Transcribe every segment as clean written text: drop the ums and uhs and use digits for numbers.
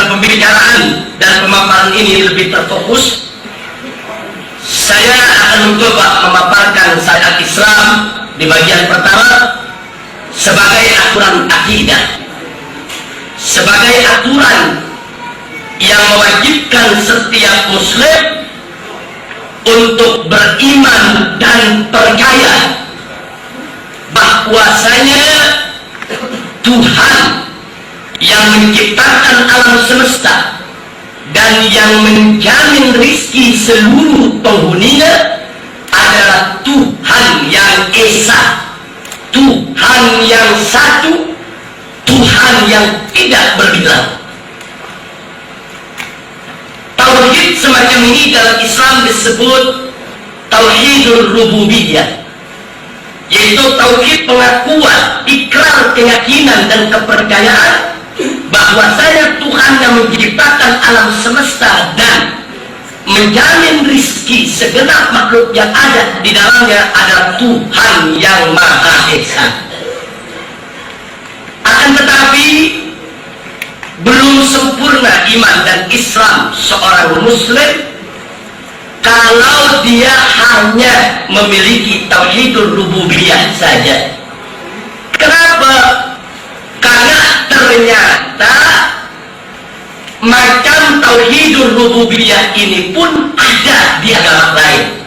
agar pembicaraan dan pemaparan ini lebih terfokus, saya akan mencoba memaparkan syariat Islam di bagian pertama sebagai aturan akidah, sebagai aturan yang mewajibkan setiap muslim untuk beriman dan percaya bahwasanya Tuhan yang menciptakan alam semesta dan yang menjamin rizki seluruh penghuninya adalah Tuhan yang esa, Tuhan yang satu, Tuhan yang tidak berbilang. Tauhid semacam ini dalam Islam disebut Tauhidul Rububiyah, yaitu tauhid pengakuan, ikrar, keyakinan dan kepercayaan bahwasanya Tuhan yang menciptakan alam semesta dan menjamin rizki segenap makhluk yang ada di dalamnya adalah Tuhan yang Maha Esa. Akan tetapi belum sempurna iman dan Islam seorang muslim kalau dia hanya memiliki tauhidul rububiyah saja. Kenapa? Karena ternyata macam tauhidul rububiyah ini pun ada di agama lain.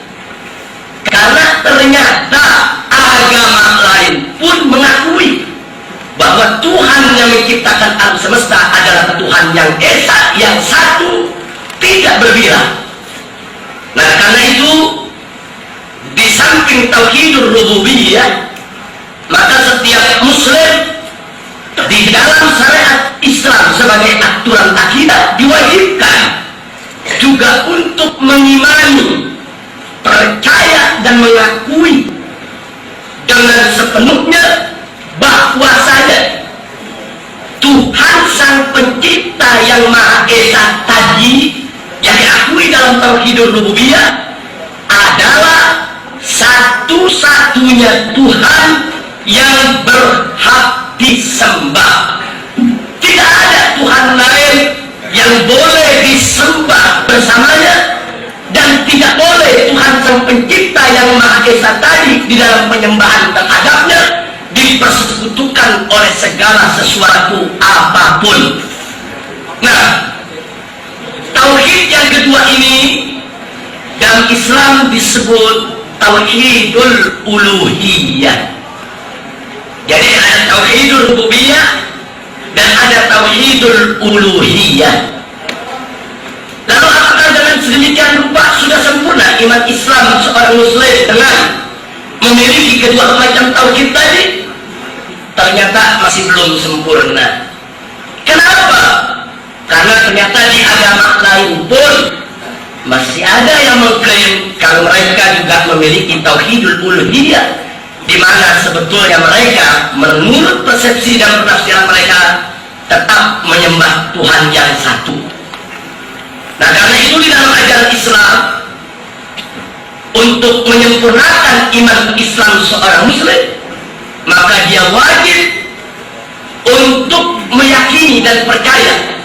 Karena ternyata agama lain pun mengakui bahwa Tuhan yang menciptakan alam semesta adalah Tuhan yang esa, yang satu, tidak berbilang. Nah, karena itu di samping tauhidul rububiyah, maka setiap muslim di dalam syariat Islam sebagai aturan akidah diwajibkan juga untuk mengimani, percaya dan mengakui dengan sepenuhnya bahwasanya Tuhan sang pencipta yang Maha Esa tadi yang diakui dalam tauhidul rububiyah adalah satu-satunya Tuhan yang berhak disembah. Tidak ada Tuhan lain yang boleh disembah bersamanya, dan tidak boleh Tuhan sang pencipta yang Maha Esa tadi di dalam penyembahan terhadapnya dipersekutukan oleh segala sesuatu apapun. Nah, tauhid yang kedua ini dalam Islam disebut tauhidul uluhiyah. Jadi ada tauhidul rububiyah dan ada tauhidul uluhiyah. Lalu apakah dengan sedemikian rupa sudah sempurna iman Islam seorang muslim dengan memiliki kedua macam tauhid tadi? Ternyata masih belum sempurna. Kenapa? Karena ternyata di agama lain pun masih ada yang mengklaim kalau mereka juga memiliki tauhidul uluhiyah, di mana sebetulnya mereka menurut persepsi dan penafsiran mereka tetap menyembah Tuhan yang satu. Nah, karena itu di dalam ajaran Islam, untuk menyempurnakan iman Islam seorang muslim, maka dia wajib untuk meyakini dan percaya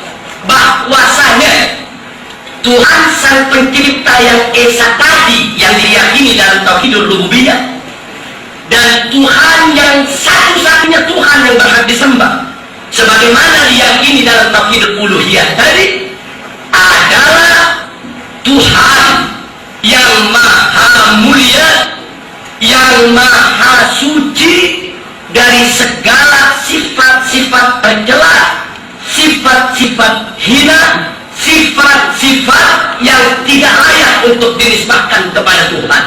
bahwasanya Tuhan sang pencipta yang esa tadi yang diyakini dalam tauhidul rububiyah, dan Tuhan yang satu-satunya Tuhan yang berhak disembah sebagaimana diyakini dalam tauhidul uluhiyah tadi adalah Tuhan yang maha mulia, yang maha suci dari segala sifat-sifat tercela, sifat-sifat hina, sifat-sifat yang tidak layak untuk dinisbahkan kepada Tuhan.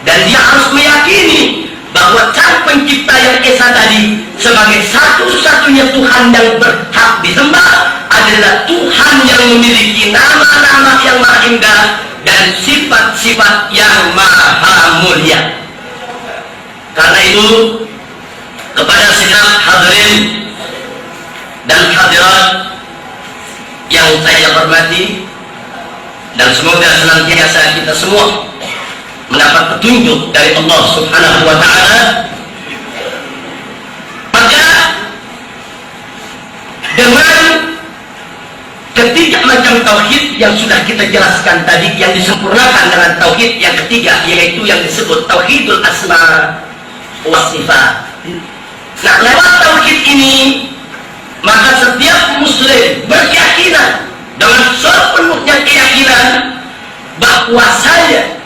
Dan dia harus meyakini bahwa sang pencipta yang esa tadi sebagai satu-satunya Tuhan yang berhak disembah adalah Tuhan yang memiliki nama-nama yang maha indah dan sifat-sifat yang maha mulia. Karena itu kepada segenap hadirin dan hadirat yang saya hormati, dan semoga senantiasa kita semua mendapat petunjuk dari Allah Subhanahu wa Ta'ala, maka dengan ketiga macam tauhid yang sudah kita jelaskan tadi, yang disempurnakan dengan tauhid yang ketiga, yaitu yang disebut tauhidul asma wa sifat. Nah, lewat tauhid ini maka setiap muslim berkeyakinan dengan sepenuhnya keyakinan bahwasanya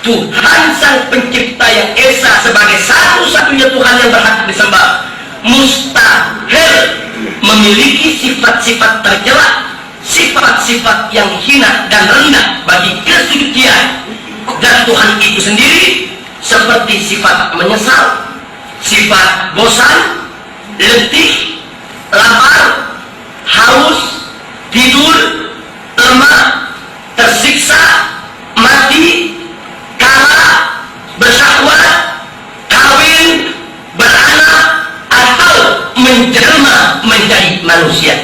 Tuhan Sang Pencipta yang Esa sebagai satu-satunya Tuhan yang berhak disembah mustahil memiliki sifat-sifat tercela, sifat-sifat yang hina dan rendah bagi kesucian. Dan Tuhan itu sendiri seperti sifat menyesal, sifat bosan, letih, lapar, haus, tidur, lemah, tersiksa, mati, kalah, bersyahwat, kawin, beranak, atau menjelma menjadi manusia.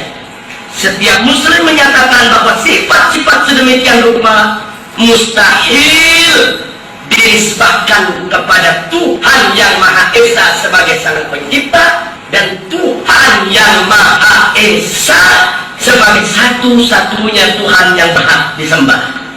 Setiap muslim menyatakan bahwa sifat-sifat sedemikian rupa mustahil dinisbahkan kepada Tuhan yang Maha Esa sebagai Sang Pencipta dan Tuhan yang Maha Esa sebagai satu-satunya Tuhan yang berhak disembah.